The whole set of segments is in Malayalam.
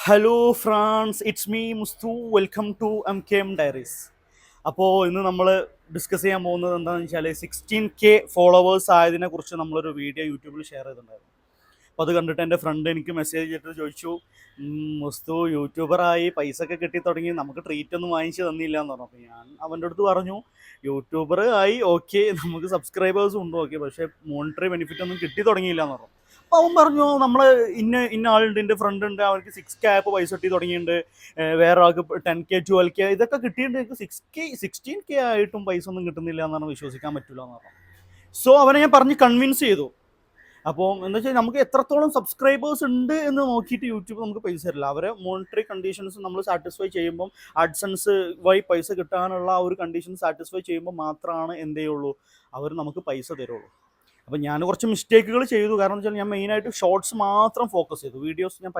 Hello friends, it's me Musthu. Welcome to MKM diaries. അപ്പോൾ ഇന്ന് നമ്മൾ ഡിസ്കസ് ചെയ്യാൻ പോകുന്നത് എന്താണെന്ന് വെച്ചാൽ 16K ഫോളോവേഴ്സ് ആയതിനെ കുറിച്ച് നമ്മളൊരു വീഡിയോ യൂട്യൂബിൽ ഷെയർ ചെയ്തിട്ടുണ്ടായിരുന്നു. അപ്പോൾ അത് കണ്ടിട്ട് എൻ്റെ ഫ്രണ്ട് എനിക്ക് മെസ്സേജ് ചെയ്തിട്ട് ചോദിച്ചു, മുസ്തു യൂട്യൂബറായി പൈസ ഒക്കെ കിട്ടി തുടങ്ങി, നമുക്ക് ട്രീറ്റ് ഒന്നും വാങ്ങിച്ച് തന്നില്ല എന്ന് പറഞ്ഞു. അപ്പോൾ ഞാൻ അവൻ്റെ അടുത്ത് പറഞ്ഞു, യൂട്യൂബർ ആയി ഓക്കെ, നമുക്ക് സബ്സ്ക്രൈബേഴ്സും ഉണ്ട് ഓക്കെ, പക്ഷേ മോണിറ്ററി ബെനിഫിറ്റ് ഒന്നും കിട്ടി തുടങ്ങിയില്ല എന്ന് പറഞ്ഞു. അപ്പോൾ അവൻ പറഞ്ഞു, നമ്മൾ ഇന്ന ആളുണ്ട്, എൻ്റെ ഫ്രണ്ട് ഉണ്ട്, അവർക്ക് 6K ആയപ്പോൾ പൈസ കിട്ടി തുടങ്ങിയിട്ടുണ്ട്, വേറെ ആൾക്ക് 10K 12K ഇതൊക്കെ കിട്ടിയിട്ടുണ്ട്, എനിക്ക് 16K ആയിട്ടും പൈസ ഒന്നും കിട്ടുന്നില്ല എന്നാണ്, വിശ്വസിക്കാൻ പറ്റില്ല എന്ന് പറഞ്ഞു. സോ അവനെ ഞാൻ പറഞ്ഞ് കൺവിൻസ് ചെയ്തു. അപ്പോൾ എന്താ വെച്ചാൽ നമുക്ക് എത്രത്തോളം സബ്സ്ക്രൈബേഴ്സ് ഉണ്ട് എന്ന് നോക്കിയിട്ട് യൂട്യൂബ് നമുക്ക് പൈസ തരില്ല. അവരെ മോണിറ്ററി കണ്ടീഷൻസ് നമ്മൾ സാറ്റിസ്ഫൈ ചെയ്യുമ്പം, ആഡ്സൻസ് വഴി പൈസ കിട്ടാനുള്ള ആ ഒരു കണ്ടീഷൻ സാറ്റിസ്ഫൈ ചെയ്യുമ്പോൾ മാത്രമാണ് എന്ത് ചെയ്യുള്ളൂ, അവർ നമുക്ക് പൈസ തരുള്ളൂ. അപ്പോൾ ഞാൻ കുറച്ച് മിസ്റ്റേക്കുകൾ ചെയ്തു. കാരണം വെച്ചാൽ ഞാൻ മെയിനായിട്ട് ഷോർട്സ് മാത്രം ഫോക്കസ് ചെയ്തു, വീഡിയോസ് ഞാൻ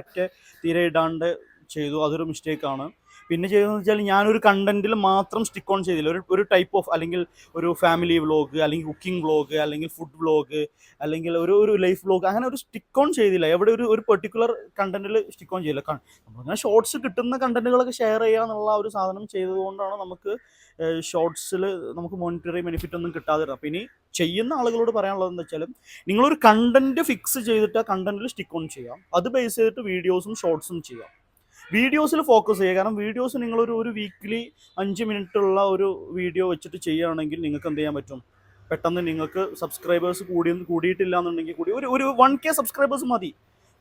തീരെ ഇടാണ്ട് ചെയ്തു. അതൊരു മിസ്റ്റേക്കാണ്. പിന്നെ ചെയ്തതെന്ന് വെച്ചാൽ ഞാനൊരു കണ്ടന്റിൽ മാത്രം സ്റ്റിക്ക് ഓൺ ചെയ്തില്ല. ഒരു ടൈപ്പ് ഓഫ്, അല്ലെങ്കിൽ ഒരു ഫാമിലി വ്ളോഗ്, അല്ലെങ്കിൽ കുക്കിംഗ് വ്ളോഗ്, അല്ലെങ്കിൽ ഫുഡ് വ്ളോഗ്, അല്ലെങ്കിൽ ഒരു ലൈഫ് വ്ളോഗ്, അങ്ങനെ ഒരു സ്റ്റിക്ക് ഓൺ ചെയ്തില്ല. എവിടെ ഒരു പെർട്ടിക്കുലർ കണ്ടന്റിൽ സ്റ്റിക്ക് ഓൺ ചെയ്തില്ല. നമ്മളിങ്ങനെ ഷോർട്സ് കിട്ടുന്ന കണ്ടന്റുകളൊക്കെ ഷെയർ ചെയ്യുക എന്നുള്ള ഒരു സാധനം ചെയ്തതുകൊണ്ടാണ് നമുക്ക് ഷോർട്സിൽ നമുക്ക് മോണിറ്ററി ബെനിഫിറ്റ് ഒന്നും കിട്ടാതെ. അപ്പോൾ ഇനി ചെയ്യുന്ന ആളുകളോട് പറയാനുള്ളത് എന്താ വെച്ചാൽ, നിങ്ങളൊരു കണ്ടന്റ് ഫിക്സ് ചെയ്തിട്ട് ആ കണ്ടന്റിൽ സ്റ്റിക്ക് ഓൺ ചെയ്യാം. അത് ബേസ് ചെയ്തിട്ട് വീഡിയോസും ഷോർട്സും ചെയ്യാം. വീഡിയോസിൽ ഫോക്കസ് ചെയ്യുക. കാരണം വീഡിയോസ് നിങ്ങളൊരു വീക്കിലി 5 മിനിറ്റുള്ള ഒരു വീഡിയോ വെച്ചിട്ട് ചെയ്യുകയാണെങ്കിൽ നിങ്ങൾക്ക് എന്ത് ചെയ്യാൻ പറ്റും, പെട്ടെന്ന് നിങ്ങൾക്ക് സബ്സ്ക്രൈബേഴ്സ് കൂടിയിട്ടില്ല എന്നുണ്ടെങ്കിൽ കൂടി ഒരു 1K സബ്സ്ക്രൈബേഴ്സ് മതി.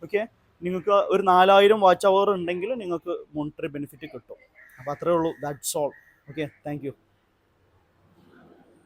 ഓക്കെ, നിങ്ങൾക്ക് ഒരു 4000 വാച്ച് അവർ ഉണ്ടെങ്കിൽ നിങ്ങൾക്ക് മോണിറ്ററി ബെനിഫിറ്റ് കിട്ടും. അപ്പോൾ അത്രേ ഉള്ളൂ. That's all. Okay, thank you.